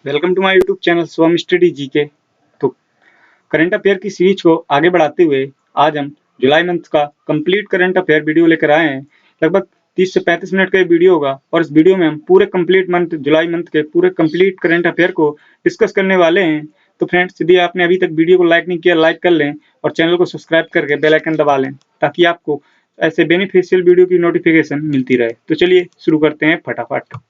Welcome to my YouTube channel Swam study GK. तो current affair की सीरीज को आगे बढ़ाते हुए आज हम जुलाई मंथ का कंप्लीट करंट अफेयर वीडियो लेकर आए हैं। लगभग 30 से 35 मिनट का ये वीडियो होगा और इस वीडियो में हम पूरे कंप्लीट मंथ जुलाई मंथ के पूरे कंप्लीट करंट अफेयर को डिस्कस करने वाले हैं। तो फ्रेंड्स, यदि आपने अभी तक वीडियो को लाइक नहीं किया, लाइक कर लें और चैनल को सब्सक्राइब करके बेल आइकन दबा लें ताकि आपको ऐसे बेनिफिशियल वीडियो की नोटिफिकेशन मिलती रहे। तो चलिए शुरू करते हैं फटाफट।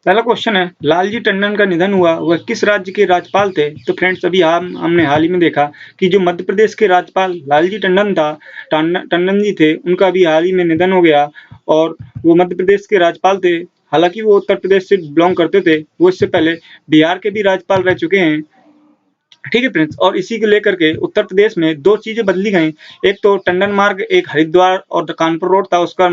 पहला क्वेश्चन है, लालजी टंडन का निधन हुआ, वह किस राज्य के राज्यपाल थे? तो फ्रेंड्स, अभी हमने हाल ही में देखा कि जो मध्य प्रदेश के राज्यपाल लालजी टंडन जी थे, उनका अभी हाल ही में निधन हो गया और वो मध्य प्रदेश के राज्यपाल थे। हालांकि वो उत्तर प्रदेश से बिलोंग करते थे, वो इससे पहले बिहार के भी राज्यपाल रह चुके हैं। ठीक है फ्रेंड्स, और इसी को लेकर के उत्तर प्रदेश में दो चीजें बदली गई। एक तो टंडन मार्ग, एक हरिद्वार और कानपुर रोड था, उसका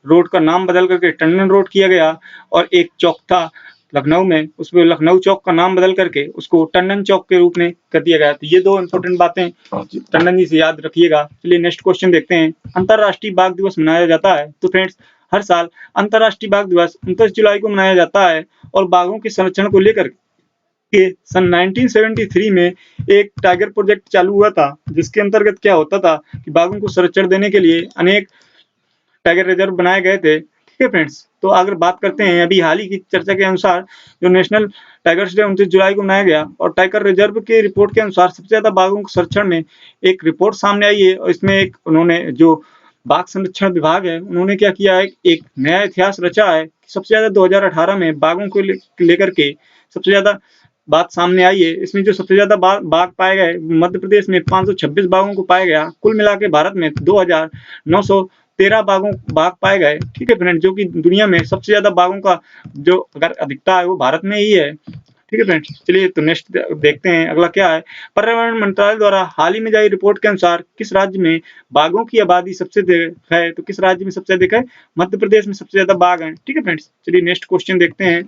रोड का नाम बदल करके टंडन रोड किया गया। और एक चौक था लखनऊ में, उसमें लखनऊ चौक का नाम बदल करके उसको टंडन चौक के रूप में कर दिया गया। तो ये दो इंपॉर्टेंट बातें टंडन जी से याद रखिएगा। चलिए नेक्स्ट क्वेश्चन देखते हैं। अंतरराष्ट्रीय बाघ दिवस मनाया जाता है। तो फ्रेंड्स, हर साल अंतरराष्ट्रीय बाघ दिवस 29 जुलाई को मनाया जाता है और बाघों के संरक्षण को लेकर के सन 1973 में एक टाइगर प्रोजेक्ट चालू हुआ था, जिसके अंतर्गत क्या होता था कि बाघों को संरक्षण देने के लिए अनेक टाइगर रिजर्व बनाए गए थे। ठीक है फ्रेंड्स, तो अगर बात करते हैं अभी हाल ही की चर्चा के अनुसार, जो नेशनल टाइगर्स डे 29 जुलाई को मनाया गया और टाइगर रिजर्व की रिपोर्ट के अनुसार सबसे ज्यादा बाघों के संरक्षण में एक रिपोर्ट सामने आई है। और इसमें एक उन्होंने जो बाघ संरक्षण विभाग है, उन्होंने क्या किया है, एक नया इतिहास रचा है। सबसे ज्यादा 2018 में बाघों को लेकर के सबसे ज्यादा बात सामने आई है। इसमें जो सबसे ज्यादा बाघ पाए गए, मध्य प्रदेश में 526 बाघों को पाया गया। कुल मिला के भारत में 2913 बाघ पाए गए। ठीक है फ्रेंड, जो कि दुनिया में सबसे ज्यादा बाघों का जो अगर अधिकता है वो भारत में ही है। ठीक है फ्रेंड्स, चलिए तो नेक्स्ट देखते हैं अगला क्या है। पर्यावरण मंत्रालय द्वारा हाल ही में जारी रिपोर्ट के अनुसार किस राज्य में बाघों की आबादी सबसे अधिक है? तो किस राज्य में सबसे अधिक है? मध्य प्रदेश में सबसे ज्यादा बाघ है। ठीक है फ्रेंड्स, चलिए नेक्स्ट क्वेश्चन देखते हैं।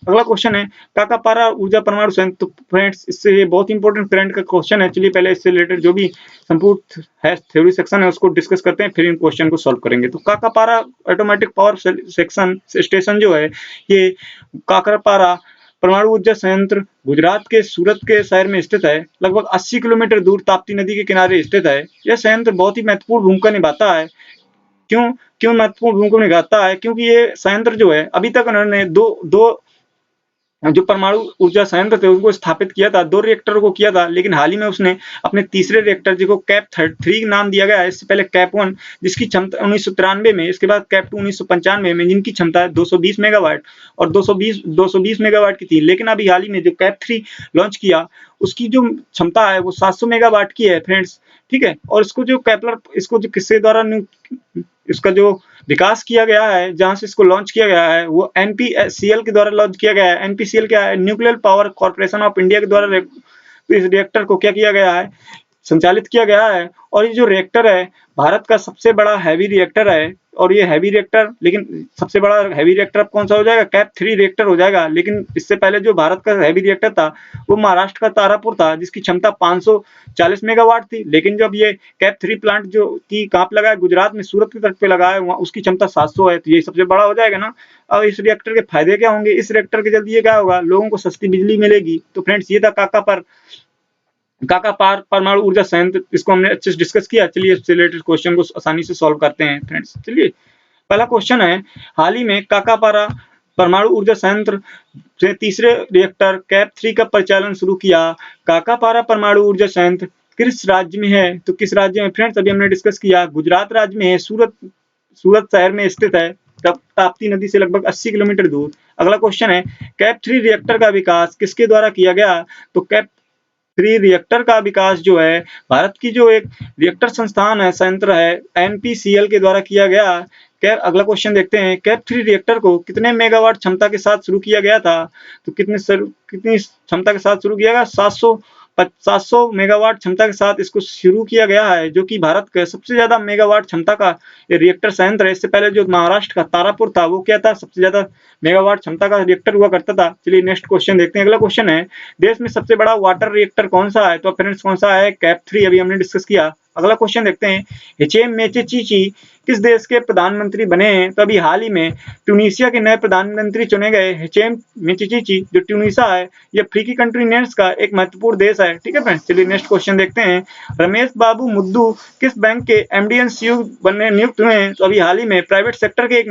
अगला क्वेश्चन है, काकापारा ऊर्जा परमाणु संयंत्र। तो फ्रेंड्स, इससे ये बहुत इंपॉर्टेंट करंट का क्वेश्चन है। चलिए पहले इससे रिलेटेड जो भी संपूर्ण है थ्योरी सेक्शन है उसको डिस्कस करते हैं, फिर इन क्वेश्चन को सॉल्व करेंगे। तो काकापारा ऑटोमेटिक पावर सेक्शन स्टेशन जो है, ये काकापारा परमाणु ऊर्जा संयंत्र गुजरात के सूरत के शहर में स्थित है। लगभग 80 किलोमीटर दूर ताप्ती नदी के किनारे स्थित है। यह संयंत्र बहुत ही महत्वपूर्ण भूमिका निभाता है। क्यों क्यों महत्वपूर्ण भूमिका निभाता है? क्योंकि ये संयंत्र जो है, अभी तक उन्होंने दो जो परमाणु ऊर्जा संयंत्र थे उनको स्थापित किया था, 2 रिएक्टर को किया था, लेकिन हाल ही में उसने अपने तीसरे रिएक्टर जिसको कैप 3 नाम दिया गया है, इससे पहले कैप 1 जिसकी क्षमता 1993 में, इसके बाद कैप 2 1995 में, जिनकी क्षमता है 220 मेगावाट और 220 मेगावाट की थी। लेकिन अभी हाल ही में जो कैप 3 लॉन्च किया, उसकी जो क्षमता है वो 700 मेगावाट की है फ्रेंड्स। ठीक है, और इसको जो किसके द्वारा इसका जो विकास किया गया है, जहां से इसको लॉन्च किया गया है, वो एनपीसीएल के द्वारा लॉन्च किया गया है। एनपीसीएल क्या है? Nuclear power corporation of India के द्वारा इस रिएक्टर को क्या किया गया है, संचालित किया गया है। और ये जो रिएक्टर है, भारत का सबसे बड़ा हैवी रिएक्टर है। और ये हैवी रिएक्टर, लेकिन सबसे बड़ा हैवी रिएक्टर अब कौन सा हो जाएगा? कैप 3 रिएक्टर हो जाएगा। लेकिन इससे पहले जो भारत का हैवी रिएक्टर था वो महाराष्ट्र का तारापुर था, जिसकी क्षमता 540 मेगावाट थी। लेकिन जब ये कैप 3 प्लांट जो की कहाँ पे लगा है, गुजरात में सूरत के तट पे लगा है, वहाँ उसकी क्षमता 700 है, तो ये सबसे बड़ा हो जाएगा ना। अब इस रिएक्टर के फायदे क्या होंगे? इस रिएक्टर के जल्दी ये क्या होगा, लोगों को सस्ती बिजली मिलेगी। तो फ्रेंड्स, ये था काकापार परमाणु ऊर्जा संयंत्र, इसको हमने अच्छे से डिस्कस किया। चलिए इससे रिलेटेड क्वेश्चन को आसानी से सॉल्व करते हैं फ्रेंड्स। चलिए पहला क्वेश्चन है, हाल ही में काकापारा परमाणु ऊर्जा संयंत्र से तीसरे रिएक्टर कैप 3 का परिचालन शुरू किया। काकापारा परमाणु ऊर्जा संयंत्र किस राज्य में है? तो किस राज्य में फ्रेंड्स? अभी हमने डिस्कस किया, गुजरात राज्य में है, सूरत शहर में स्थित है, ताप्ती नदी से लगभग 80 किलोमीटर दूर। अगला क्वेश्चन है, कैप 3 रिएक्टर का विकास किसके द्वारा किया गया? तो कैप 3 रिएक्टर का विकास जो है, भारत की जो एक रिएक्टर संस्थान है, संयंत्र है, एनपीसीएल के द्वारा किया गया। अगला क्वेश्चन देखते हैं, कैप 3 रिएक्टर को कितने मेगावाट क्षमता के साथ शुरू किया गया था? तो कितनी क्षमता के साथ शुरू किया गया? 700 मेगावाट क्षमता के साथ इसको शुरू किया गया है, जो कि भारत का सबसे ज्यादा मेगावाट क्षमता का रिएक्टर संयंत्र है। इससे पहले जो महाराष्ट्र का तारापुर था, वो क्या था? सबसे ज्यादा मेगावाट क्षमता का रिएक्टर हुआ करता था। चलिए नेक्स्ट क्वेश्चन देखते हैं। अगला क्वेश्चन है, देश में सबसे बड़ा वाटर रिएक्टर कौन सा है? तो फ्रेंड्स, कौन सा है? कैप 3, अभी हमने डिस्कस किया। अगला क्वेश्चन देखते हैं, हिचेम मेचेचिची किस देश के प्रधानमंत्री बने हैं? तो अभी हाल ही में ट्यूनीशिया के नए प्रधानमंत्री चुने गए। हिचेम मेचेचिची जो ट्यूनीशिया है, ये अफ्रीकी कंट्री नेट्स का एक महत्वपूर्ण देश है। ठीक है फ्रेंड्स, चलिए नेक्स्ट क्वेश्चन देखते हैं, रमेश बाबू मुद्दू किस बैंक के एमडी एंड सीईओ बनने नियुक्त हुए हैं? तो अभी हाल ही में प्राइवेट सेक्टर के एक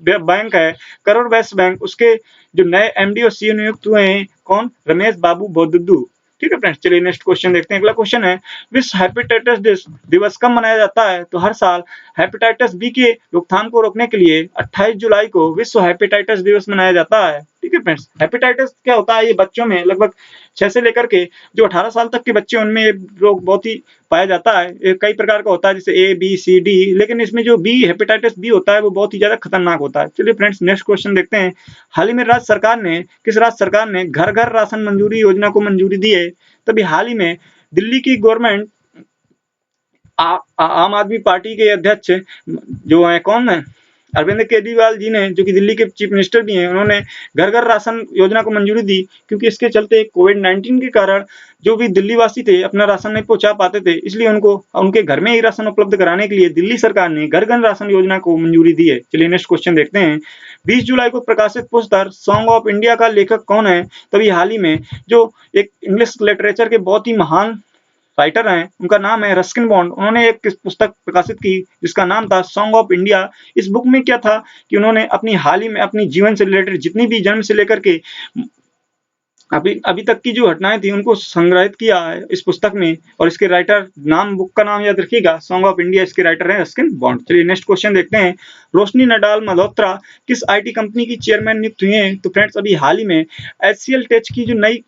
बैंक है करोड़ वैश्य बैंक, उसके जो नए एमडी और सीईओ नियुक्त हुए हैं, कौन? रमेश बाबू मुद्दू। ठीक है फ्रेंड्स, चलिए नेक्स्ट क्वेश्चन देखते हैं। अगला क्वेश्चन है, विश्व हेपेटाइटिस दिवस कब मनाया जाता है? तो हर साल हेपेटाइटिस बी के रोकथाम को रोकने के लिए 28 जुलाई को विश्व हेपेटाइटिस दिवस मनाया जाता है। ठीक है फ्रेंड्स, हेपेटाइटिस क्या होता है? ये बच्चों में लगभग 6 से लेकर के जो 18 साल तक के बच्चे, उनमें ये रोग बहुत ही पाया जाता है। ये कई प्रकार का होता है, जैसे ए बी सी डी, लेकिन इसमें जो बी हेपेटाइटिस बी होता है वो बहुत ही ज्यादा खतरनाक होता है। चलिए फ्रेंड्स, नेक्स्ट क्वेश्चन देखते हैं, हाल ही में किस राज्य सरकार ने घर घर राशन मंजूरी योजना को मंजूरी दी है? तभी हाल ही में दिल्ली की गवर्नमेंट आम आदमी पार्टी के अध्यक्ष जो है, कौन है? अरविंद केजरीवाल जी ने, जो कि दिल्ली के चीफ मिनिस्टर भी हैं, उन्होंने घर घर राशन योजना को मंजूरी दी, क्योंकि इसके चलते कोविड-19 के कारण जो भी दिल्ली वासी थे अपना राशन नहीं पहुंचा पाते थे, इसलिए उनको उनके घर में ही राशन उपलब्ध कराने के लिए दिल्ली सरकार ने घर घर राशन योजना को मंजूरी दी है। चलिए नेक्स्ट क्वेश्चन देखते हैं, 20 जुलाई को प्रकाशित पुस्तक सॉन्ग ऑफ इंडिया का लेखक कौन है? तभी हाल ही में जो एक इंग्लिश लिटरेचर के बहुत ही महान राइटर हैं, उनका नाम है रस्किन बॉन्ड। उन्होंने एक पुस्तक प्रकाशित की जिसका नाम था सॉन्ग ऑफ इंडिया। इस बुक में क्या था कि उन्होंने अपनी हाल ही में अपनी जीवन से रिलेटेड जितनी भी जन्म से लेकर के अभी तक की जो घटनाएं थी उनको संग्रहित किया है इस पुस्तक में, और इसके राइटर बुक का नाम याद रखिएगा, सॉन्ग ऑफ इंडिया। इसके राइटर हैं रस्किन बॉन्ड। चलिए नेक्स्ट क्वेश्चन देखते हैं, रोशनी नडाल मल्होत्रा किस आईटी कंपनी की चेयरमैन नियुक्त हुई हैं? तो फ्रेंड्स, अभी हाल ही में एचसीएल टेक की जो नई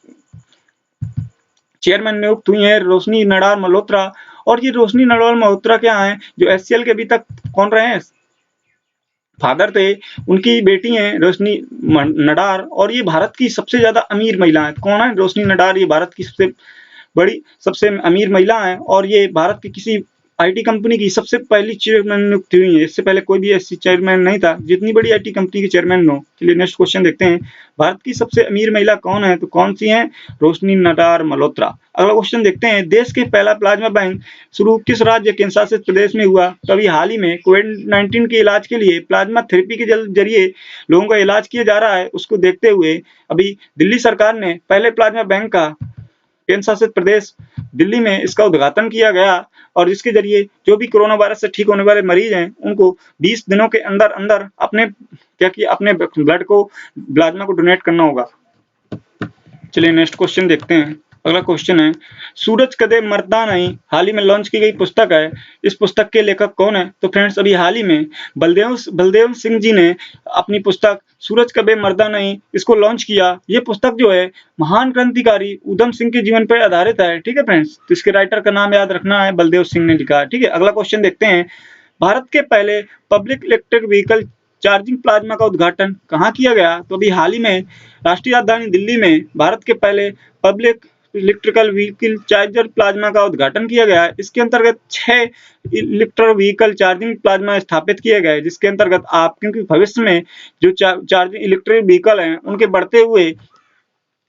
चेयरमैन नियुक्त हुई है रोशनी नडाल मल्होत्रा। और ये रोशनी नडाल मल्होत्रा क्या है, जो एचसीएल के अभी तक कौन रहे हैं, फादर थे, उनकी बेटी हैं रोशनी नडार, और ये भारत की सबसे ज्यादा अमीर महिला है। कौन है? रोशनी नडार। ये भारत की सबसे अमीर महिला है, और ये भारत की किसी आईटी कंपनी की सबसे पहली चेयरमैन नियुक्त हुई है। इससे पहले कोई भी ऐसी चेयरमैन नहीं था जितनी बड़ी आईटी कंपनी की चेयरमैन हो। चलिए नेक्स्ट क्वेश्चन देखते हैं, भारत की सबसे अमीर महिला कौन है? तो कौन सी है? रोशनी नडार मल्होत्रा। अगला क्वेश्चन देखते हैं, देश के पहला प्लाज्मा बैंक शुरू किस राज्य केंद्र शासित प्रदेश में हुआ? तो अभी हाल ही में कोविड-19 के इलाज के लिए प्लाज्मा थेरेपी के जरिए लोगों का इलाज किया जा रहा है। उसको देखते हुए अभी दिल्ली सरकार ने पहले प्लाज्मा बैंक का केंद्र शासित प्रदेश दिल्ली में इसका उद्घाटन किया गया, और इसके जरिए जो भी कोरोना वायरस से ठीक होने वाले मरीज हैं उनको 20 दिनों के अंदर अंदर अपने ब्लड को प्लाज्मा को डोनेट करना होगा। चलिए नेक्स्ट क्वेश्चन देखते हैं। अगला क्वेश्चन है, सूरज कदे मरदा नहीं हाल ही में लॉन्च की गई पुस्तक है। इस पुस्तक के लेखक कौन है? तो फ्रेंड्स, अभी हाल ही में बलदेव सिंह जी ने अपनी पुस्तक सूरज कदे मरदा नहीं इसको लॉन्च किया। ये पुस्तक जो है महान क्रांतिकारी उधम सिंह के जीवन पर आधारित है। ठीक है फ्रेंड्स, तो इसके राइटर का नाम याद रखना है, बलदेव सिंह ने लिखा है। ठीक है, अगला क्वेश्चन देखते हैं, भारत के पहले public electric vehicle charging plasma का उद्घाटन कहाँ किया गया? तो अभी हाल ही में राष्ट्रीय राजधानी दिल्ली में भारत के पहले public electrical vehicle charger plasma का उद्घाटन किया गया है। इसके अंतर्गत 6 इलेक्ट्रिक व्हीकल चार्जिंग प्लाज्मा स्थापित किए गए, जिसके अंतर्गत आप, क्योंकि भविष्य में जो चार्जिंग इलेक्ट्रिक व्हीकल हैं उनके बढ़ते हुए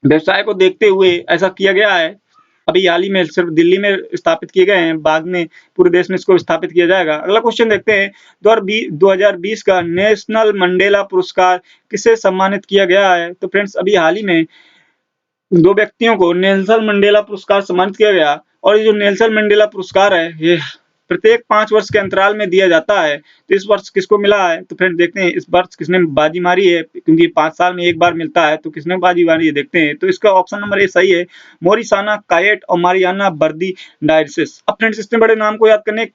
व्यवसाय को देखते हुए ऐसा किया गया है। अभी हाल ही में सिर्फ दिल्ली में स्थापित किए गए हैं, बाद में पूरे देश में इसको स्थापित किया जाएगा। अगला क्वेश्चन देखते हैं, 2020 का नेशनल मंडेला पुरस्कार किसे सम्मानित किया गया है? तो फ्रेंड्स, अभी हाल ही में 2 व्यक्तियों को नेल्सन मंडेला पुरस्कार सम्मानित किया गया, और ये जो नेल्सन मंडेला पुरस्कार है ये प्रत्येक 5 वर्ष के अंतराल में दिया जाता है। तो इस वर्ष किसको मिला है? तो फ्रेंड्स देखते हैं इस वर्ष किसने बाजी मारी है, क्योंकि 5 साल में एक बार मिलता है, तो किसने बाजी मारी है देखते हैं। तो इसका ऑप्शन नंबर ए सही है, मोरिसाना कायेट और मारियाना बर्दी डायरसिस। अब फ्रेंड्स, इतने बड़े नाम को याद करने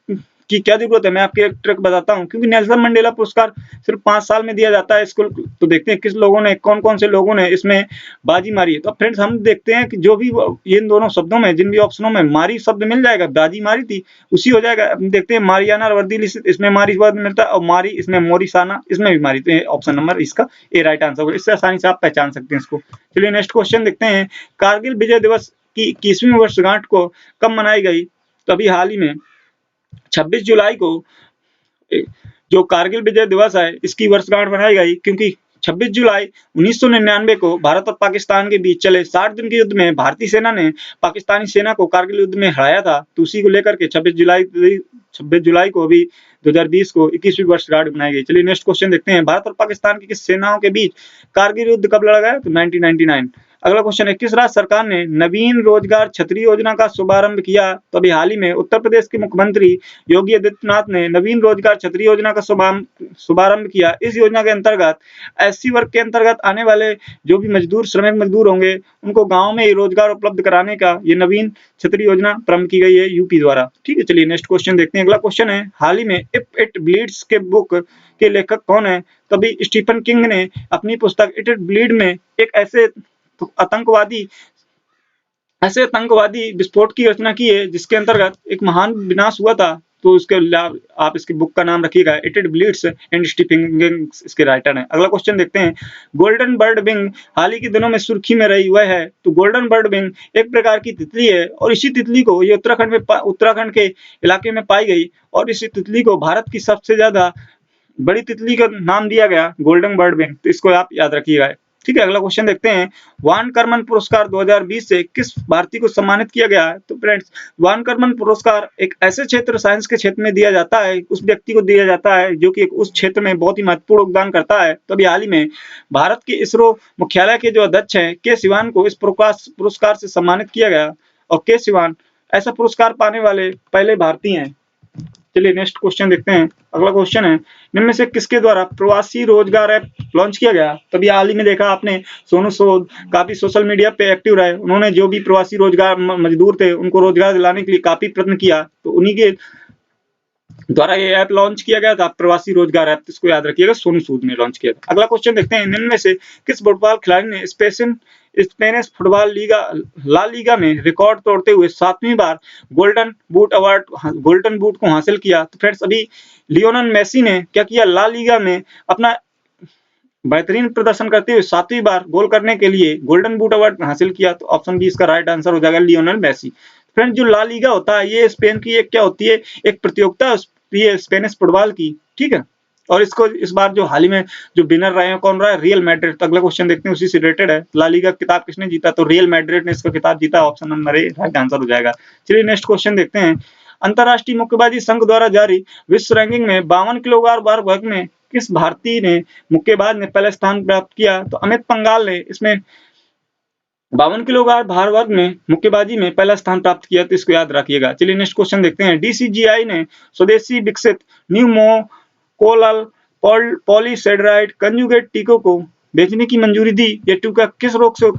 की क्या जरूरत है, मैं आपको एक ट्रिक बताता हूँ, क्योंकि नेल्सन मंडेला पुरस्कार सिर्फ 5 साल में दिया जाता है इसको। तो देखते हैं किस लोगों ने, कौन से लोगों ने इसमें बाजी मारी है। तो फ्रेंड्स, हम देखते हैं कि जो भी इन दोनों शब्दों में, जिन भी ऑप्शनों में मारी शब्द मिल जाएगा, बाजी मारी थी उसी हो जाएगा। हम देखते हैं मारियाना वर्दी, इसमें मारी शब्द मिलता है, और मारी इसमें मोरिसाना इसमें भी मारी। तो ऑप्शन नंबर इसका ए राइट आंसर होगा। इससे आसानी से आप पहचान सकते हैं इसको। चलिए नेक्स्ट क्वेश्चन देखते हैं, कारगिल विजय दिवस की 21वीं वर्षगांठ को कब मनाई गई? तो अभी हाल ही में 26 जुलाई को जो कारगिल विजय दिवस है इसकी वर्षगांठ मनाई गई, क्योंकि 26 जुलाई 1999 को भारत और पाकिस्तान के बीच चले 60 दिन के युद्ध में भारतीय सेना ने पाकिस्तानी सेना को कारगिल युद्ध में हराया था। तो उसी को लेकर के 26 जुलाई को अभी 2020 को 21वीं वर्षगांठ बनाई गई। चलिए नेक्स्ट क्वेश्चन देखते हैं, भारत और पाकिस्तान की किस सेनाओं के बीच कारगिल युद्ध कब लड़ा गया? तो 1999। अगला क्वेश्चन है, किस राज्य सरकार ने नवीन रोजगार छतरी योजना का शुभारंभ किया? तो अभी हाल ही में उत्तर प्रदेश के मुख्यमंत्री योगी आदित्यनाथ ने नवीन रोजगार छतरी योजना का शुभारंभ किया। इस योजना के अंतर्गत एससी वर्ग के अंतर्गत आने वाले जो भी मजदूर, श्रमिक मजदूर होंगे, उनको गांव में ही रोजगार उपलब्ध कराने का ये नवीन छतरी योजना प्रारंभ की गई है यूपी द्वारा। ठीक है, चलिए नेक्स्ट क्वेश्चन देखते हैं। अगला क्वेश्चन है, हाल ही में इफ इट ब्लीड्स के बुक के लेखक कौन है? तो अभी स्टीफन किंग ने अपनी पुस्तक इट इट ब्लीड में एक ऐसे आतंकवादी विस्फोट की रचना की है जिसके अंतर्गत एक महान विनाश हुआ था। तो उसके आप इसकी बुक का नाम रखिएगा, it it bleeds and Stephen King इसके राइटर हैं। अगला क्वेश्चन देखते हैं, गोल्डन बर्ड विंग हाल ही के दिनों में सुर्खी में रही हुआ है। तो गोल्डन बर्ड विंग एक प्रकार की तितली है और इसी तितली को ये उत्तराखंड के इलाके में पाई गई और इसी तितली को भारत की सबसे ज्यादा बड़ी तितली का नाम दिया गया गोल्डन बर्ड विंग। तो इसको आप याद रखिएगा। ठीक है, अगला क्वेश्चन देखते हैं, वान कर्मन पुरस्कार 2020 से किस भारतीय को सम्मानित किया गया है? तो फ्रेंड्स, वान कर्मन पुरस्कार एक ऐसे क्षेत्र, साइंस के क्षेत्र में दिया जाता है, उस व्यक्ति को दिया जाता है जो कि उस क्षेत्र में बहुत ही महत्वपूर्ण योगदान करता है। तो अभी हाल ही में भारत के इसरो मुख्यालय के जो अध्यक्ष हैं के सिवान को इस पुरस्कार से सम्मानित किया गया और के सिवान ऐसा पुरस्कार पाने वाले पहले भारतीय हैं। चलिए नेक्स्ट क्वेश्चन देखते हैं। अगला क्वेश्चन है, इनमें से किसके द्वारा प्रवासी रोजगार ऐप लॉन्च किया गया? तभी हाल ही में देखा आपने, सोनू सूद काफी सोशल मीडिया पे एक्टिव रहे। उन्होंने जो भी प्रवासी रोजगार मजदूर थे उनको रोजगार दिलाने के लिए काफी प्रयत्न किया। तो उन्हीं के द्वारा ये ऐप लॉन्च किया गया था, प्रवासी रोजगार ऐप। इसको याद रखिएगा, सोनू सूद ने लॉन्च किया था। अगला क्वेश्चन देखते हैं, इनमें से किस फुटबॉल खिलाड़ी ने स्पेनिश फुटबॉल ला लीगा में रिकॉर्ड तोड़ते हुए 7वीं बार गोल्डन बूट को हासिल किया? तो फ्रेंड्स, अभी लियोनेल मेसी ने क्या किया, ला लीगा में अपना बेहतरीन प्रदर्शन करते हुए 7वीं बार गोल करने के लिए गोल्डन बूट अवार्ड हासिल किया। तो ऑप्शन बी इसका राइट आंसर हो जाएगा, लियोनेल मेसी। फ्रेंड्स, जो ला लीगा होता है ये स्पेन की एक क्या होती है, एक प्रतियोगिता होती है स्पेनिश फुटबॉल की। ठीक है, और इसको इस बार जो हाल ही में जो विनर रहे हैं, कौन रहा है? Real Madrid. तो अगला क्वेश्चन देखते हैं, उसी से रिलेटेड है, ला लीगा किताब किसने जीता? तो रियल मैड्रिड ने इसका किताब जीता। Option number A right answer हो जाएगा। चलिए नेक्स्ट क्वेश्चन देखते हैं, अंतरराष्ट्रीय मुक्केबाजी संघ द्वारा जारी विश्व रैंकिंग में 52 किलोग्राम वर्ग में किस भारतीय ने मुक्केबाज ने पहला स्थान प्राप्त किया? तो अमित पंघाल ने इसमें 52 किलोग्राम भार वर्ग में मुक्केबाजी में पहला स्थान प्राप्त किया। तो इसको याद रखिएगा। चलिए नेक्स्ट क्वेश्चन देखते हैं, डीसीजीआई ने स्वदेशी विकसित न्यूमोकोलल पॉलीसेकेराइड कंजुगेट टीकों को बेचने की मंजूरी दी। ये टीका किस रोग से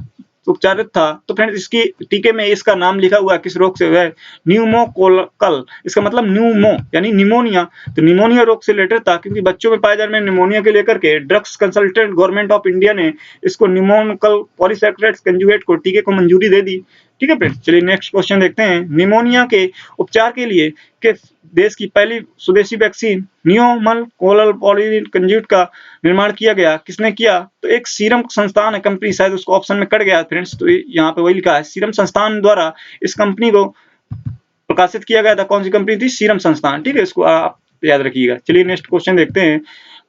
उपचारित था? तो फ्रेंड्स, इसकी टीके में इसका नाम लिखा हुआ है किस रोग से है, न्यूमोकोकल। इसका मतलब न्यूमो यानी निमोनिया। तो निमोनिया रोग से रिलेटेड था, क्योंकि बच्चों में पाए जाने में निमोनिया के लेकर के drugs consultant government of India ने इसको न्यूमोकोकल पॉलीसेकेराइड कंजुगेट को टीके को मंजूरी दे दी। ठीक है फ्रेंड्स, चलिए नेक्स्ट क्वेश्चन देखते हैं, निमोनिया के उपचार के लिए किस देश की पहली स्वदेशी वैक्सीन न्यूमोकोकल पॉलीसेकेराइड कंजुगेट का निर्माण किया गया? किसने किया? तो एक सीरम संस्थान है कंपनी, शायद उसको ऑप्शन में कट गया फ्रेंड्स, तो यहाँ पे वही लिखा है, सीरम संस्थान द्वारा इस कंपनी को प्रकाशित किया गया था। कौन सी कंपनी थी? सीरम संस्थान। ठीक है, इसको आप याद रखिएगा। चलिए नेक्स्ट क्वेश्चन देखते हैं,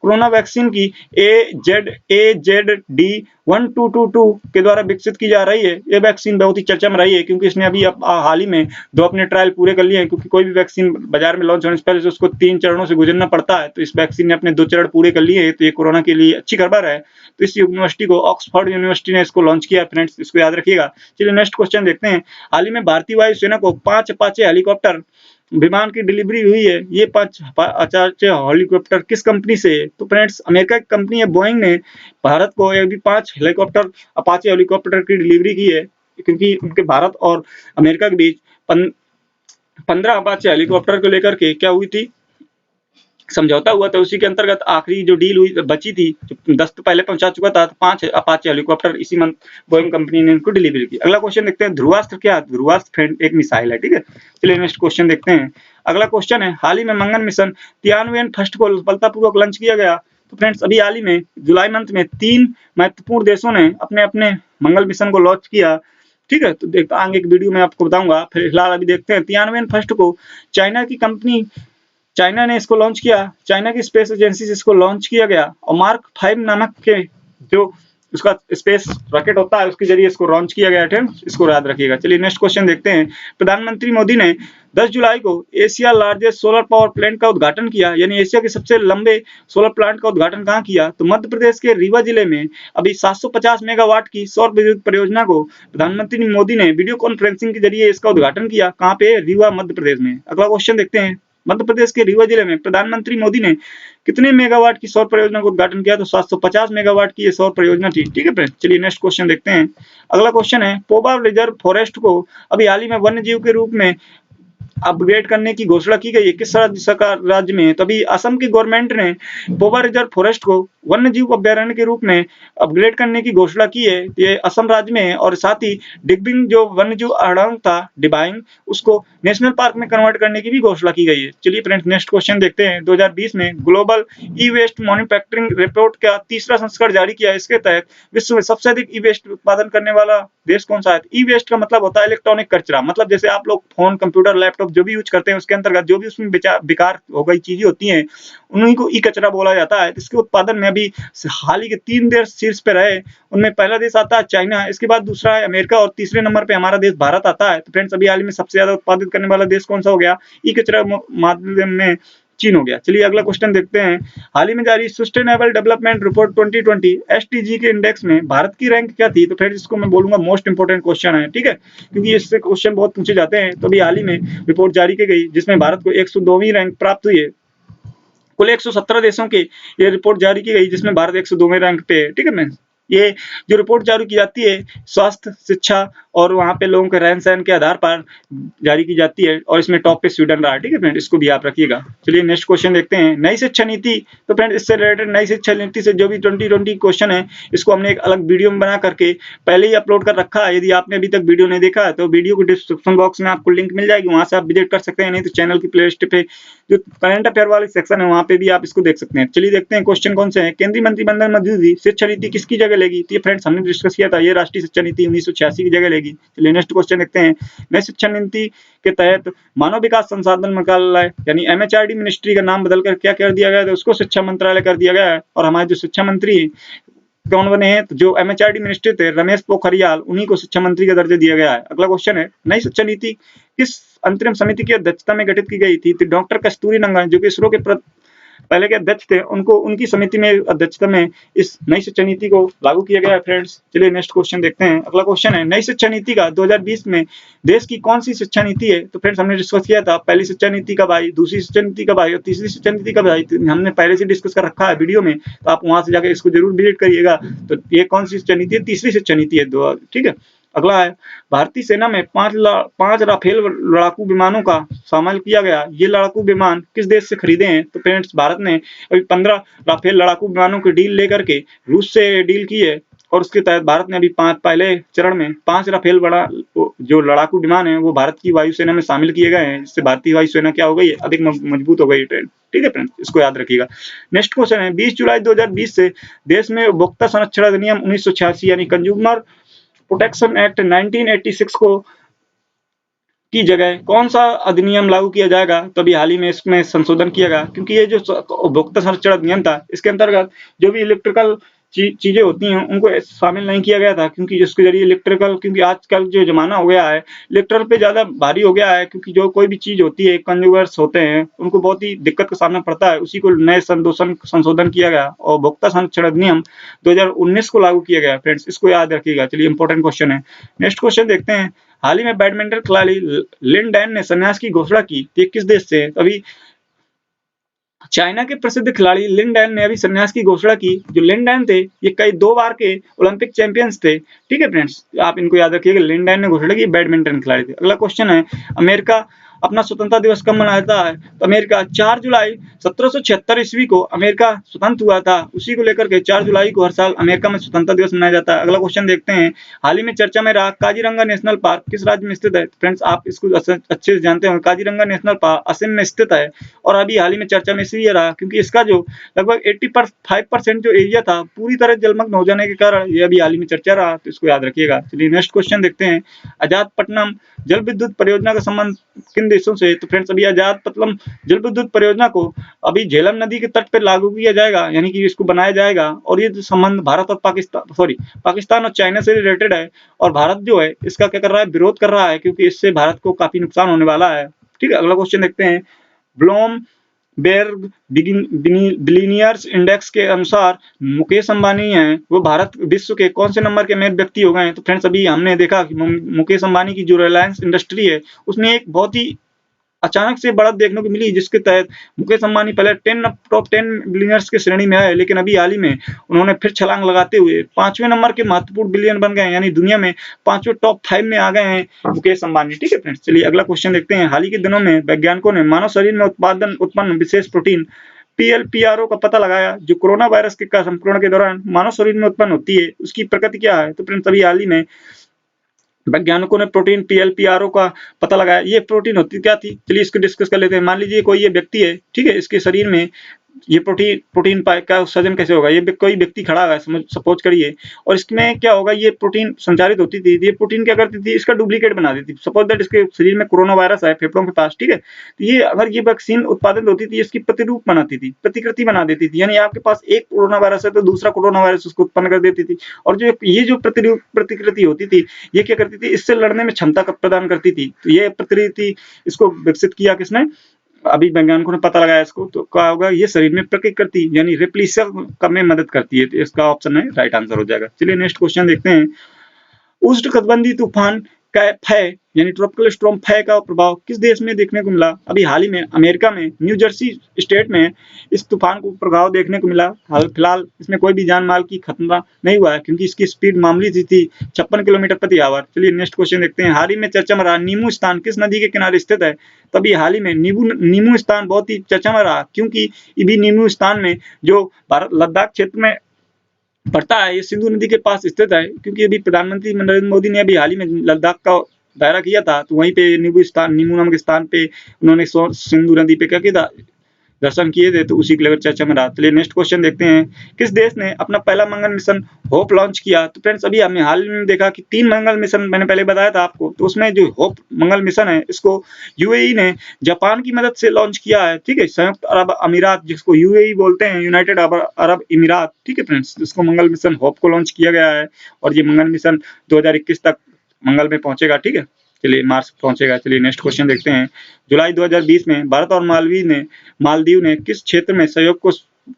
कोरोना वैक्सीन की AZD1222 के द्वारा विकसित की जा रही है। ये वैक्सीन बहुत ही चर्चा में रही है, क्योंकि इसने अभी हाल ही में 2 अपने ट्रायल पूरे कर लिए हैं। क्योंकि कोई भी वैक्सीन बाजार में लॉन्च होने से पहले से उसको 3 चरणों से गुजरना पड़ता है। तो इस वैक्सीन ने अपने 2 चरण पूरे कर लिए हैं। तो ये कोरोना के लिए अच्छी खबर है। तो इस यूनिवर्सिटी को, ऑक्सफोर्ड यूनिवर्सिटी ने इसको लॉन्च किया फ्रेंड्स, इसको याद रखिएगा। चलिए नेक्स्ट क्वेश्चन देखते हैं, हाल ही में भारतीय वायुसेना को 5 अपाचे हेलीकॉप्टर विमान की डिलीवरी हुई है। ये 5 अपाचे हेलीकॉप्टर किस कंपनी से है? तो फ्रेंड्स, अमेरिका की कंपनी है बोइंग ने भारत को ये भी 5 हेलीकॉप्टर अपाचे हेलीकॉप्टर की डिलीवरी की है। क्योंकि उनके भारत और अमेरिका के बीच 15 अपाचे हेलीकॉप्टर को लेकर के क्या हुई थी, समझौता हुआ था। उसी के अंतर्गत आखिरी जो डील हुई बची थी, 10 तो पहले पहुंचा चुका था, तो 5 अपाचे हेलीकॉप्टर इसी मंथ बोइंग कंपनी ने इनको डिलीवरी की। अगला क्वेश्चन देखते हैं, ध्रुवास्त्र क्या? ध्रुवास्त्र फ्रेंड एक मिसाइल है। ठीक है, चलिए नेक्स्ट क्वेश्चन देखते हैं। अगला क्वेश्चन है, हाल ही में मंगल मिशन तियानवेन फर्स्ट को सफलतापूर्वक लॉन्च किया गया। तो फ्रेंड्स, अभी हाल ही में जुलाई मंथ में 3 महत्वपूर्ण देशों ने अपने अपने मंगल मिशन को लॉन्च किया। ठीक है, तो देखते आगे एक वीडियो में आपको बताऊंगा। फिलहाल अभी देखते हैं, तियानवेन फर्स्ट को चाइना ने इसको लॉन्च किया। चाइना की स्पेस एजेंसी से इसको लॉन्च किया गया और मार्क 5 नामक के जो उसका स्पेस रॉकेट होता है उसके जरिए इसको लॉन्च किया गया है, इसको याद रखिएगा। चलिए नेक्स्ट क्वेश्चन देखते हैं। प्रधानमंत्री मोदी ने 10 जुलाई को Asia largest solar power plant का उद्घाटन किया, यानी एशिया के सबसे लंबे सोलर प्लांट का उद्घाटन कहाँ किया? तो मध्य प्रदेश के रीवा जिले में अभी 750 मेगावाट की सौर विद्युत परियोजना को प्रधानमंत्री मोदी ने वीडियो कॉन्फ्रेंसिंग के जरिए इसका उद्घाटन किया। कहाँ पे? रीवा, मध्य प्रदेश में। अगला क्वेश्चन देखते हैं। मध्य प्रदेश के रीवा जिले में प्रधानमंत्री मोदी ने कितने मेगावाट की सौर परियोजना का उद्घाटन किया? तो 750 मेगावाट की ये सौर परियोजना थी। ठीक है फ्रेंड्स, चलिए नेक्स्ट क्वेश्चन देखते हैं। अगला क्वेश्चन है, पोबा रिजर्व फॉरेस्ट को अभी हाल ही में वन्य जीव के रूप में अपग्रेड करने की घोषणा की गई है। किस राज्य में? तो अभी असम की गवर्नमेंट ने पोबा रिजर्व फॉरेस्ट को वन्य जीव अभ्यारण्य के रूप में अपग्रेड करने की घोषणा की है। ये असम राज्य में है और साथ ही डिगबिंग जो वन्य जीव अभ्यारण्य था डिबाइंग, उसको नेशनल पार्क में कन्वर्ट करने की भी घोषणा की गई है। चलिए फ्रेंड्स नेक्स्ट क्वेश्चन देखते हैं। 2020 में global e waste manufacturing report का तीसरा संस्करण जारी किया। इसके तहत विश्व में सबसे अधिक ई वेस्ट उत्पादन करने वाला देश कौन सा है? ई वेस्ट का मतलब होता है इलेक्ट्रॉनिक कचरा, मतलब जैसे आप लोग फोन, कंप्यूटर, लैपटॉप जो भी यूज करते हैं उसके अंतर्गत जो भी उसमें बेकार हो गई चीजें होती हैं उन्हीं को ई कचरा बोला जाता है। इसके उत्पादन में अभी हाल ही के 3 देश शीर्ष पे रहे। उनमें पहला देश आता है चाइना, इसके बाद दूसरा है अमेरिका और तीसरे नंबर पे हमारा देश भारत आता है। तो फ्रेंड्स अभी हाल ही में सबसे ज्यादा उत्पादित करने वाला देश कौन सा हो गया? ई कचरा माध्यम में चीन हो गया। चलिए अगला क्वेश्चन देखते हैं। हाल ही में जारी सस्टेनेबल डेवलपमेंट रिपोर्ट 2020 एसडीजी के इंडेक्स में भारत की रैंक क्या थी? तो फ्रेंड्स इसको मैं बोलूंगा मोस्ट इंपोर्टेंट क्वेश्चन है, ठीक है, क्योंकि इससे क्वेश्चन बहुत पूछे जाते हैं। तो अभी हाल ही में रिपोर्ट जारी की गई जिसमें भारत को 102वीं रैंक प्राप्त हुई है। कुल 117 देशों की ये रिपोर्ट जारी की गई जिसमें भारत 102वें रैंक पे है। ठीक है फ्रेंड्स, ये जो रिपोर्ट जारी की जाती है स्वास्थ्य, शिक्षा और वहाँ पे लोगों के रहन सहन के आधार पर जारी की जाती है और इसमें टॉप पे स्वीडन रहा है। ठीक है फ्रेंड, इसको भी आप रखिएगा। चलिए नेक्स्ट क्वेश्चन देखते हैं। नई शिक्षा नीति। तो फ्रेंड इससे रिलेटेड नई शिक्षा नीति से जो भी 2020 क्वेश्चन है इसको हमने एक अलग वीडियो में बना करके पहले ही अपलोड कर रखा है। यदि आपने अभी तक वीडियो नहीं देखा है तो वीडियो को डिस्क्रिप्शन बॉक्स में आपको लिंक मिल जाएगी, वहां से आप विजिट कर सकते हैं, नहीं तो चैनल की प्लेलिस्ट पे जो करंट अफेयर वाले सेक्शन है वहां पे भी आप इसको देख सकते हैं। चलिए देखते हैं क्वेश्चन कौन से हैं। केंद्रीय मंत्रिमंडल मंजूरी शिक्षा नीति किसकी जगह लेगी? तो ये फ्रेंड्स हमने डिस्कस किया था, ये राष्ट्रीय शिक्षा नीति 1986 की जगह लेगी। चलिए नेक्स्ट क्वेश्चन देखते हैं। नई शिक्षा नीति के तहत मानव विकास संसाधन मंत्रालय यानी एमएचआरडी मिनिस्ट्री का नाम बदलकर क्या कर दिया गया है? तो उसको शिक्षा मंत्रालय कर दिया गया है। और हमारे जो शिक्षा मंत्री कौन बने हैं? तो जो एमएचआरडी मिनिस्टर थे रमेश पोखरियाल, उन्हीं को शिक्षा मंत्री का दर्जा दिया गया है। अगला क्वेश्चन है, नई शिक्षा नीति किस अंतरिम समिति की अध्यक्षता में गठित की गई थी? तो डॉक्टर कस्तूरी रंगन जो कि इसरो के पहले के अध्यक्ष थे, उनको उनकी समिति में अध्यक्षता में इस नई शिक्षा नीति को लागू किया गया है। फ्रेंड्स चलिए नेक्स्ट क्वेश्चन देखते हैं। अगला क्वेश्चन है, नई शिक्षा नीति का 2020 में देश की कौन सी शिक्षा नीति है? तो फ्रेंड्स हमने डिस्कस किया था, पहली शिक्षा नीति कब आई, दूसरी शिक्षा नीति कब आई और तीसरी शिक्षा नीति कब आई, तो हमने पहले से डिस्कस कर रखा है वीडियो में, तो आप वहां से जाकर इसको जरूर विजिट करिएगा। तो ये कौन सी शिक्षा नीति है? तीसरी शिक्षा नीति है। ठीक है, अगला है, भारतीय सेना में 5 राफेल लड़ाकू विमानों का शामिल किया गया। ये लड़ाकू विमान किस देश से खरीदे हैं? तो फ्रेंड्स भारत ने अभी 15 राफेल लड़ाकू विमानों की डील लेकर के रूस से डील की है और उसके तहत भारत ने अभी पहले चरण में 5 राफेल जो लड़ाकू विमान है वो भारत की वायुसेना में शामिल किए गए हैं, जिससे भारतीय वायुसेना क्या हो गई है? अधिक मजबूत हो गई है। ठीक है फ्रेंड्स, इसको याद रखिएगा। नेक्स्ट क्वेश्चन है, 20 जुलाई 2020 से देश में उपभोक्ता संरक्षण अधिनियम 1986 यानी कंज्यूमर प्रोटेक्शन एक्ट 1986 को की जगह कौन सा अधिनियम लागू किया जाएगा? तो अभी हाल ही में इसमें संशोधन किया गया, क्योंकि ये जो उपभोक्ता संरक्षण अधिनियम था इसके अंतर्गत जो भी इलेक्ट्रिकल चीजें होती हैं उनको शामिल नहीं किया गया था, क्योंकि जिसके जरिए इलेक्ट्रिकल, क्योंकि आजकल जो जमाना हो गया है इलेक्ट्रिकल पे ज्यादा भारी हो गया है, क्योंकि जो कोई भी चीज होती है कंज्यूमर्स होते हैं उनको बहुत ही दिक्कत का सामना पड़ता है, उसी को नए संशोधन किया गया और उपभोक्ता संरक्षण अधिनियम 2019 को लागू किया गया। फ्रेंड्स इसको याद रखिएगा। चलिए इंपॉर्टेंट क्वेश्चन है। नेक्स्ट क्वेश्चन देखते हैं। हाल ही में बैडमिंटन खिलाड़ी लिन डैन ने संन्यास की घोषणा की, ये किस देश से? अभी चाइना के प्रसिद्ध खिलाड़ी लिन डैन ने अभी संन्यास की घोषणा की। जो लिन डैन थे ये कई 2 बार के ओलंपिक चैंपियंस थे। ठीक है फ्रेंड्स, आप इनको याद रखिएगा, लिन डैन ने घोषणा की, बैडमिंटन खिलाड़ी थे। अगला क्वेश्चन है, अमेरिका अपना स्वतंत्रता दिवस कब मनाता है? तो अमेरिका 4 जुलाई 1776 ईस्वी को अमेरिका स्वतंत्र हुआ था, उसी को लेकर के 4 जुलाई को हर साल अमेरिका में स्वतंत्रता दिवस मनाया जाता है। अगला क्वेश्चन देखते हैं। हाल ही में चर्चा में रहा काजीरंगा नेशनल पार्क किस राज्य में स्थित है? फ्रेंड्स आप इसको अच्छे से जानते हो, काजीरंगा नेशनल पार्क असम में स्थित है और अभी हाल ही में चर्चा में इसलिए रहा क्योंकि इसका जो लगभग 85% जो एरिया था पूरी तरह जलमग्न हो जाने के कारण ये अभी हाल ही में चर्चा रहा, तो इसको याद रखिएगा। चलिए नेक्स्ट क्वेश्चन देखते हैं। आजाद पटनम जल विद्युत परियोजना का संबंध किन इन देशों से। तो फ्रेंड्स अभी आजाद पतलम जल विद्युत परियोजना को अभी झेलम नदी के तट पर लागू किया जाएगा, यानी कि इसको बनाया जाएगा। और ये जो संबंध भारत और पाकिस्तान और चाइना से रिलेटेड है, और भारत जो है इसका क्या कर रहा है, विरोध कर रहा है, क्योंकि इससे भारत को काफी नुकसान होने वाला है। ठीक है, अगला क्वेश्चन देखते हैं। ब्लूमबर्ग बिलियनियर्स इंडेक्स के अनुसार मुकेश अंबानी हैं वो भारत विश्व के कौन से नंबर के अमीर व्यक्ति हो गए हैं? तो फ्रेंड्स अभी हमने देखा कि मुकेश अंबानी की जो रिलायंस इंडस्ट्री है उसने एक बहुत ही अचानक से बढ़त देखने को मिली, जिसके तहत मुकेश अंबानी पहले टॉप 10 बिलियनर्स की श्रेणी में आए, लेकिन अभी हाल ही में उन्होंने फिर छलांग लगाते हुए 5वें नंबर के महत्वपूर्ण बिलियन बन गए, यानी दुनिया में 5वें टॉप 5 में आ गए हैं मुकेश अंबानी। ठीक है फ्रेंड्स, चलिए अगला क्वेश्चन देखते हैं। हाल ही के दिनों में वैज्ञानिकों ने मानव शरीर में उत्पन्न विशेष प्रोटीन PLPRO का पता लगाया, जो कोरोना वायरस के संक्रमण के दौरान मानव शरीर में उत्पन्न होती है। उसकी प्रकृति क्या है? तो फ्रेंड्स अभी हाल ही में वैज्ञानिकों ने प्रोटीन PLPRO का पता लगाया। ये प्रोटीन होती क्या थी, चलिए इसको डिस्कस कर लेते हैं। मान लीजिए कोई ये व्यक्ति है, ठीक है, इसके शरीर में ये प्रोटीन का सृजन कैसे होगा? ये कोई व्यक्ति खड़ा है, सपोज करिए, और इसमें क्या होगा, ये प्रोटीन संचारित होती थी। ये प्रोटीन क्या करती थी, इसका डुप्लीकेट बना देती थी। सपोज दैट इसके शरीर में कोरोना वायरस है फेफड़ों के पास, ठीक है, तो ये अगर ये वैक्सीन उत्पादन होती थी, इसकी प्रतिरूप बनाती थी, प्रतिकृति बना देती थी, यानी आपके पास एक कोरोना वायरस है तो दूसरा कोरोना वायरस उसको उत्पन्न कर देती थी। और जो प्रतिकृति होती थी, ये क्या करती थी, इससे लड़ने में क्षमता प्रदान करती थी। तो ये प्रतिकृति इसको विकसित किया किसने? अभी वैज्ञानिकों ने पता लगाया इसको। तो क्या होगा, ये शरीर में प्रतिकृति यानी रिप्लिशन में मदद करती है। तो इसका ऑप्शन है राइट आंसर हो जाएगा। चलिए नेक्स्ट क्वेश्चन देखते हैं। उष्णकटिबंधीय तूफान फै यानी ट्रॉपिकल स्टॉर्म फै का प्रभाव किस देश में देखने को मिला? अभी हाल ही में अमेरिका में न्यू जर्सी स्टेट में इस तूफान को प्रभाव देखने को मिला। फिलहाल इसमें कोई भी जान माल की खतरा नहीं हुआ है, क्योंकि इसकी स्पीड मामूली सी थी, 56 किलोमीटर प्रति आवर। चलिए नेक्स्ट क्वेश्चन देखते हैं। हाल ही में चर्चा में रहा नीमू स्थान किस नदी के किनारे स्थित है? तभी हाल ही में नीमू स्थान बहुत ही चर्चा में रहा, क्योंकि इभी नीमू स्थान में जो भारत लद्दाख क्षेत्र में पड़ता है, ये सिंधु नदी के पास स्थित है। क्योंकि अभी प्रधानमंत्री नरेंद्र मोदी ने अभी हाल ही में लद्दाख का दायरा किया था, तो वहीं पे नीमू नामक स्थान पे उन्होंने सिंधु नदी पे क्या किया था, दर्शन किए थे। तो उसी के लेकर चर्चा में रहा। चलिए नेक्स्ट क्वेश्चन देखते हैं। किस देश ने अपना पहला मंगल मिशन होप लॉन्च किया? तो फ्रेंड्स अभी हमने हाल में देखा कि 3 मंगल मिशन मैंने पहले बताया था आपको। तो उसमें जो होप मंगल मिशन है, इसको UAE ने जापान की मदद से लॉन्च किया है। ठीक है, संयुक्त अरब अमीरात, जिसको UAE बोलते हैं, यूनाइटेड अरब अमीरात। ठीक है फ्रेंड्स, इसको मंगल मिशन होप को लॉन्च किया गया है, और ये मंगल मिशन 2021 तक मंगल में पहुंचेगा। ठीक है, चलिए मार्स पहुंचेगा। चलिए नेक्स्ट क्वेश्चन देखते हैं। जुलाई 2020 में भारत और मालदीव ने किस क्षेत्र में सहयोग को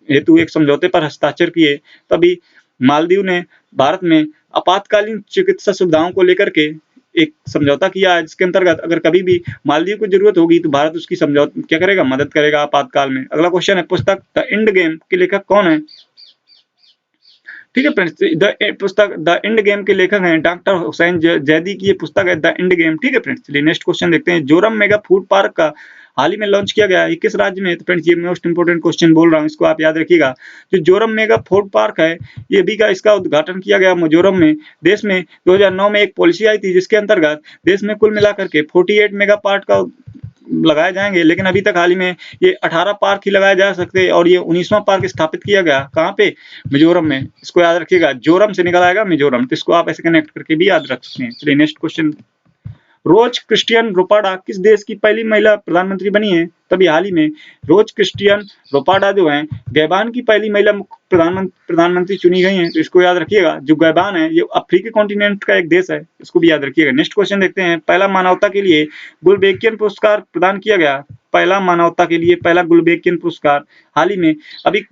हेतु एक समझौते पर हस्ताक्षर किए? तभी मालदीव ने भारत में आपातकालीन चिकित्सा सुविधाओं को लेकर के एक समझौता किया है, जिसके अंतर्गत अगर कभी भी मालदीव को जरूरत होगी तो भारत उसकी समझौता क्या करेगा, मदद करेगा आपातकाल में। अगला क्वेश्चन है, पुस्तक द एंड गेम के लेखक कौन है? ठीक है फ्रेंड्स, पुस्तक द एंड गेम के लेखक हैं डॉक्टर हुसैन जैदी की ये पुस्तक है द एंड गेम। ठीक है फ्रेंड्स, चलिए नेक्स्ट क्वेश्चन देखते हैं। जोरम मेगा फूड पार्क का हाल ही में लॉन्च किया गया है, किस राज्य में? तो फ्रेंड्स ये मोस्ट इंपोर्टेंट क्वेश्चन बोल रहा हूँ, इसको आप याद रखिएगा। जो जोरम मेगा फूड पार्क है, ये भी का इसका उद्घाटन किया गया मिजोरम में। देश में 2009 में एक पॉलिसी आई थी, जिसके अंतर्गत देश में कुल मिलाकर के 48 मेगा पार्क का लगाए जाएंगे, लेकिन अभी तक हाल ही में ये 18 पार्क ही लगाए जा सकते हैं, और ये 19वां पार्क स्थापित किया गया। कहाँ पे? मिजोरम में। इसको याद रखिएगा, जोरम से निकल आएगा मिजोरम, तो इसको आप ऐसे कनेक्ट करके भी याद रख सकते हैं। चलिए नेक्स्ट क्वेश्चन। रोज क्रिस्टियन रोपाडा किस देश की पहली महिला प्रधानमंत्री बनी है? तभी हाल ही में रोज क्रिस्टियन रोपाडा जो है गैबान की पहली महिला प्रधानमंत्री चुनी गई हैं। तो इसको याद रखिएगा, जो गैबान है ये अफ्रीकी कॉन्टिनेंट का एक देश है, इसको भी याद रखिएगा। नेक्स्ट क्वेश्चन देखते हैं। पहला मानवता के लिए गुलबेकियन पुरस्कार प्रदान किया गया। पहला मानवता के लिए पहला गुलबेकियन पुरस्कार हाल ही में अभी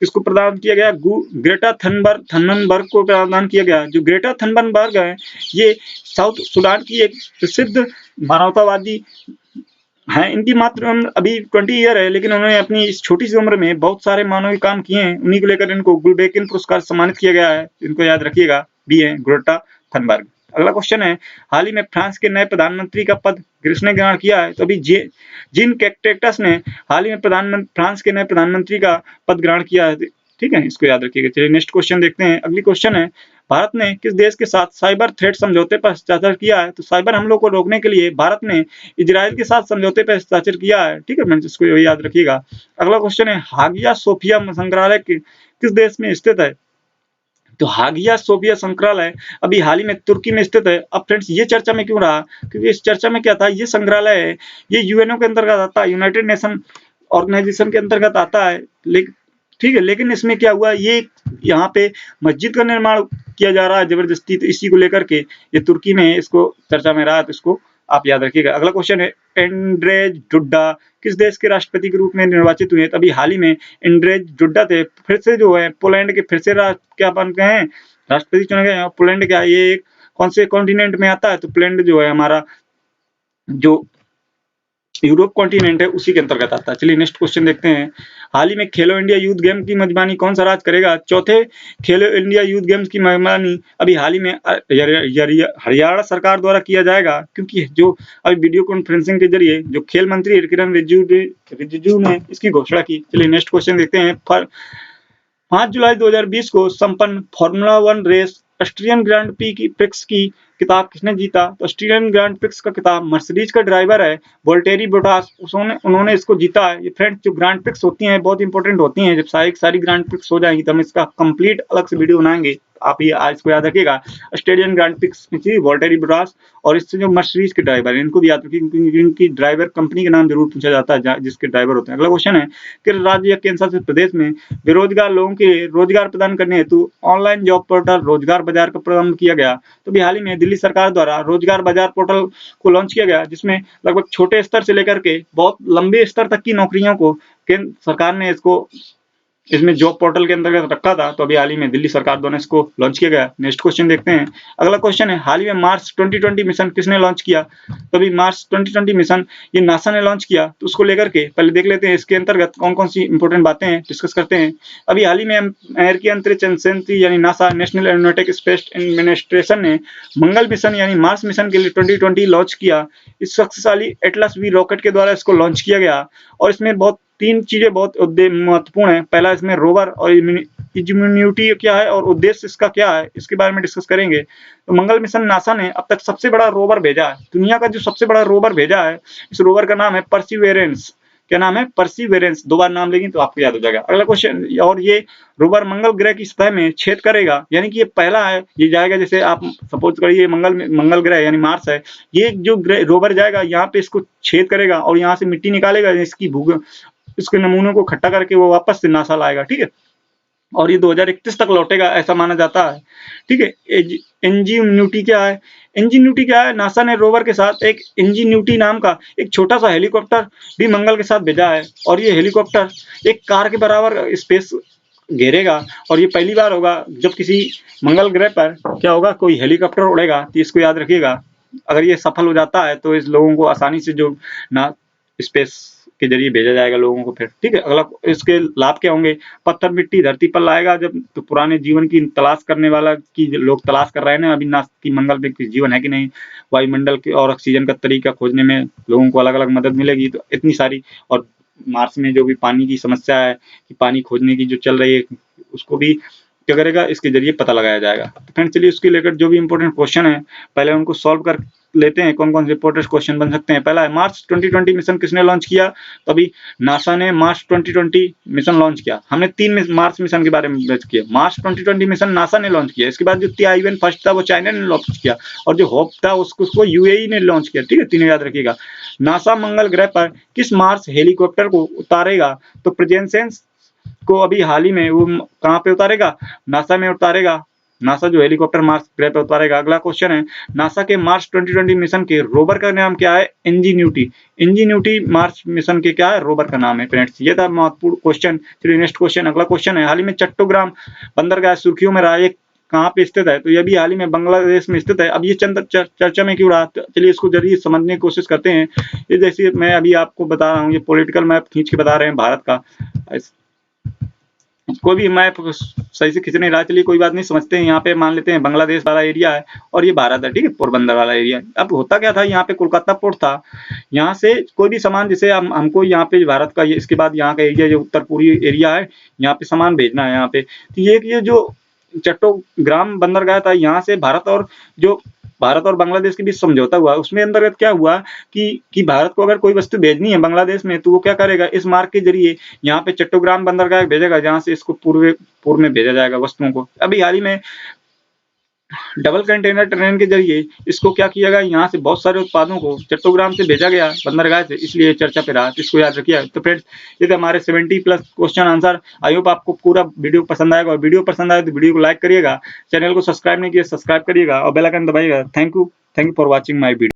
इसको प्रदान किया गया, ग्रेटा थनबर्ग को प्रदान किया गया। जो ग्रेटा थनबर्ग है, ये साउथ सुडान की एक प्रसिद्ध मानवतावादी हैं। इनकी मात्र उम्र अभी 20 ईयर है, लेकिन उन्होंने अपनी इस छोटी सी उम्र में बहुत सारे मानवीय काम किए हैं। उन्हीं को लेकर इनको गुलबेकिन पुरस्कार सम्मानित किया गया है। इनको याद रखिएगा, बी है ग्रेटा थनबर्ग। अगला क्वेश्चन है, हाल ही में फ्रांस के नए प्रधानमंत्री का पद किसने ग्रहण किया है? तो अभी जीन कैस्टेक्स ने हाल ही में फ्रांस के नए प्रधानमंत्री का पद ग्रहण किया है। ठीक है, इसको याद रखिएगा। चलिए नेक्स्ट क्वेश्चन देखते हैं। अगली क्वेश्चन है, भारत ने किस देश के साथ साइबर थ्रेट समझौते पर हस्ताक्षर किया है? तो साइबर हमलों को रोकने के लिए भारत ने इजराइल के साथ समझौते पर हस्ताक्षर किया है। ठीक है फ्रेंड्स, इसको याद रखिएगा। अगला क्वेश्चन है, हागिया सोफिया संग्रहालय किस देश में स्थित है? तो हागिया सोफिया संग्रहालय अभी हाल ही में तुर्की में स्थित है। अब फ्रेंड्स ये चर्चा में क्यों रहा? क्योंकि इस चर्चा में क्या था, ये संग्रहालय है, ये यूएनओ के अंतर्गत आता है, यूनाइटेड नेशन ऑर्गेनाइजेशन के अंतर्गत आता है, लेकिन ठीक है, लेकिन इसमें क्या हुआ, ये यहाँ पे मस्जिद का निर्माण किया जा रहा है जबरदस्ती, तो इसी को लेकर के ये तुर्की में इसको चर्चा में रहा, तो इसको आप याद रखिएगा। अगला क्वेश्चन है, एंड्रेज डुड्डा किस देश के राष्ट्रपति के रूप में निर्वाचित हुए? तभी हाल ही में एंड्रेज डुड्डा थे, फिर से जो है पोलैंड के फिर से क्या बन गए हैं, राष्ट्रपति चुने गए हैं। पोलैंड क्या, ये कौन से कॉन्टिनेंट में आता है? तो पोलैंड जो है हमारा जो यूरोप कॉन्टिनेंट है उसी के अंतर्गत आता है। चलिए नेक्स्ट क्वेश्चन देखते हैं। हाल ही में खेलो इंडिया यूथ गेम की मेजबानी कौन सा राज्य करेगा? चौथे खेलो इंडिया यूथ गेम्स की मेजबानी अभी हाल ही में हरियाणा सरकार द्वारा किया जाएगा, क्योंकि जो अभी वीडियो कॉन्फ्रेंसिंग के जरिए जो खेल मंत्री किरण रिजिजू ने इसकी घोषणा की। चलिए नेक्स्ट क्वेश्चन देखते हैं। 5 जुलाई 2020 को संपन्न formula 1 race Austrian grand prix की किताब किसने जीता? तो ऑस्ट्रियन ग्रांड प्रिक्स का किताब मर्सिडीज का ड्राइवर है वोल्टेरी बोटास, उन्होंने इसको जीता है। ये फ्रेंड्स जो ग्रांड प्रिक्स होती हैं बहुत इंपॉर्टेंट होती हैं, जब सारी ग्रांड प्रिक्स हो जाएंगी तो हम इसका कंप्लीट अलग से वीडियो बनाएंगे, आप ये आज इसको याद रखिएगा। ऑस्ट्रेलियन ग्रांड प्रिक्स में थी वोल्टेरी बोटास, और इससे जो मर्सिडीज के ड्राइवर है इनको भी याद रखिए, क्योंकि इनकी ड्राइवर कंपनी के नाम जरूर पूछा जाता है जिसके ड्राइवर होते हैं। अगला क्वेश्चन है, किस राज्य या केंद्र शासित प्रदेश में बेरोजगार लोगों के लिए रोजगार प्रदान करने हेतु ऑनलाइन जॉब पोर्टल रोजगार बाजार का प्रारंभ किया गया? तो भी हाल ही में दिल्ली सरकार द्वारा रोजगार बाजार पोर्टल को लॉन्च किया गया, जिसमें लगभग छोटे स्तर से लेकर के बहुत लंबे स्तर तक की नौकरियों को केंद्र सरकार ने इसमें जॉब पोर्टल के अंतर्गत रखा था, तो अभी हाल ही में दिल्ली सरकार द्वारा इसको लॉन्च किया गया। नेक्स्ट क्वेश्चन देखते हैं। अगला क्वेश्चन है, हाल ही में मार्स 2020 मिशन किसने लॉन्च किया? तो अभी मार्स 2020 मिशन ये नासा ने लॉन्च किया, तो उसको लेकर के पहले देख लेते हैं इसके अंतर्गत कौन कौन सी इंपॉर्टेंट बातें हैं, डिस्कस करते हैं। अभी हाल ही में अमेरिकी अंतरिक्ष एजेंसी यानी NASA national aeronautic space administration ने मंगल मिशन यानी मार्स मिशन के लिए 2020 लॉन्च किया। इस शक्तिशाली एटलस वी रॉकेट के द्वारा इसको लॉन्च किया गया, और इसमें बहुत तीन चीजें बहुत महत्वपूर्ण है। पहला इसमें रोवर और इम्यूनिटी क्या है और उद्देश्य इसका क्या है, इसके बारे में डिस्कस करेंगे। तो मंगल मिशन नासा ने अब तक सबसे बड़ा रोवर भेजा है, दुनिया का जो सबसे बड़ा रोवर भेजा है, इस रोवर का नाम है परसिवेरेंस। क्या नाम है? परसिवेरेंस। दो बार नाम लेंगे तो आपको याद हो जाएगा। अगला क्वेश्चन, और ये रोवर मंगल ग्रह की सतह में छेद करेगा, यानी कि ये पहला है, ये जाएगा, जैसे आप सपोज करिए मंगल ग्रह यानी मार्स है, ये जो रोवर जाएगा यहाँ पे इसको छेद करेगा और यहाँ से मिट्टी निकालेगा, इसके नमूनों को इकट्ठा करके वो वापस से नासा लाएगा, ठीक है, और ये 2031 तक लौटेगा ऐसा माना जाता है, ठीक है। इंजीन्यूटी क्या है? इंजीन्यूटी क्या है? नासा ने रोवर के साथ एक इंजीन्यूटी नाम का एक छोटा सा हेलीकॉप्टर भी मंगल के साथ भेजा है, और ये हेलीकॉप्टर एक कार के बराबर स्पेस घेरेगा, और ये पहली बार होगा जब किसी मंगल ग्रह पर क्या होगा, कोई हेलीकॉप्टर उड़ेगा। तो इसको याद रखिएगा, अगर ये सफल हो जाता है तो इस लोगों को आसानी से जो ना स्पेस के जरिए भेजा जाएगा लोगों को फिर, ठीक है। अगला, इसके लाभ क्या होंगे? पत्थर मिट्टी धरती पर लाएगा जब, तो पुराने जीवन की तलाश करने वाला की लोग तलाश कर रहे हैं ना अभी ना कि मंगल पे जीवन है कि नहीं, वायुमंडल के और ऑक्सीजन का तरीका खोजने में लोगों को अलग अलग मदद मिलेगी। तो इतनी सारी, और मार्स में जो भी पानी की समस्या है कि पानी खोजने की जो चल रही है उसको भी क्या करेगा, इसके जरिए पता लगाया जाएगा। तो फ्रेंड्स चलिए उसके लेकर जो भी इंपॉर्टेंट क्वेश्चन है पहले उनको सॉल्व कर लेते हैं, कौन कौन से इंपॉर्टेंट क्वेश्चन बन सकते हैं। पहला है, मार्स 2020 मिशन किसने लॉन्च किया? तो अभी नासा ने मार्स 2020 मिशन लॉन्च किया। हमने 3 मार्स मिशन के बारे में बात किया। मार्स 2020 मिशन नासा ने लॉन्च किया, इसके बाद जो तिआइवन फर्स्ट था वो चाइना ने लॉन्च किया, और जो होप था उसको यूएई ने लॉन्च किया, ठीक है। तीनों याद रखिएगा। नासा मंगल ग्रह पर किस मार्स हेलीकॉप्टर को उतारेगा? तो प्रेजेंसेंस को अभी हाल ही में वो कहाँ पे उतारेगा? नासा में उतारेगा। नासा जो हेलीकॉप्टर मार्स ग्रह पे उतारेगा। अगला क्वेश्चन है, नासा के मार्स 2020 मिशन के रोवर का नाम क्या है? इंजीन्यूटी। इंजीन्यूटी मार्स मिशन के क्या है? रोवर का नाम है। फ्रेंड्स ये था महत्वपूर्ण क्वेश्चन। चलिए नेक्स्ट क्वेश्चन, अगला क्वेश्चन है, हाल ही में चट्टोग्राम बंदरगाह सुर्खियों में रहा, ये कहाँ पे स्थित है? तो ये भी हाल ही में बांग्लादेश में स्थित है। अब ये चर्चा में क्यों रहा? चलिए इसको जरिए समझने की कोशिश करते हैं। ये जैसे मैं अभी आपको बता रहा हूँ, ये पॉलिटिकल मैप खींच के बता रहे हैं भारत का, कोई भी मैप सही से खींच नहीं रहा। चलिए कोई बात नहीं, समझते हैं। यहाँ पे मान लेते हैं बांग्लादेश वाला एरिया है और ये भारत है, ठीक है, पोरबंदर वाला एरिया। अब होता क्या था, यहाँ पे कोलकाता पोर्ट था, यहाँ से कोई भी सामान, जैसे हमको यहाँ पे भारत का इसके बाद यहाँ का एरिया जो उत्तर पूर्वी एरिया है, यहाँ पे सामान भेजना है यहाँ पे, तो ये जो चट्टोग्राम बंदरगाह था, यहाँ से भारत और जो भारत और बांग्लादेश के बीच समझौता हुआ, उसमें अंतर्गत क्या हुआ कि भारत को अगर कोई वस्तु भेजनी है बांग्लादेश में, तो वो क्या करेगा, इस मार्ग के जरिए यहाँ पे चट्टग्राम बंदरगाह भेजेगा, जहाँ से इसको पूर्व में भेजा जाएगा वस्तुओं को। अभी हाल ही में डबल कंटेनर ट्रेन के जरिए इसको क्या किया गया, यहाँ से बहुत सारे उत्पादों को चट्टग्राम से भेजा गया बंदरगाह से, इसलिए चर्चा पे रहा, तो इसको याद रखिए। तो फ्रेंड्स, ये थे हमारे 70+ क्वेश्चन आंसर। आई होप आपको पूरा वीडियो पसंद आएगा, और वीडियो पसंद आए तो वीडियो को लाइक करिएगा, चैनल को सब्सक्राइब नहीं किया सब्सक्राइब करिएगा, और बेल आइकन दबाइएगा। Thank you for watching my video.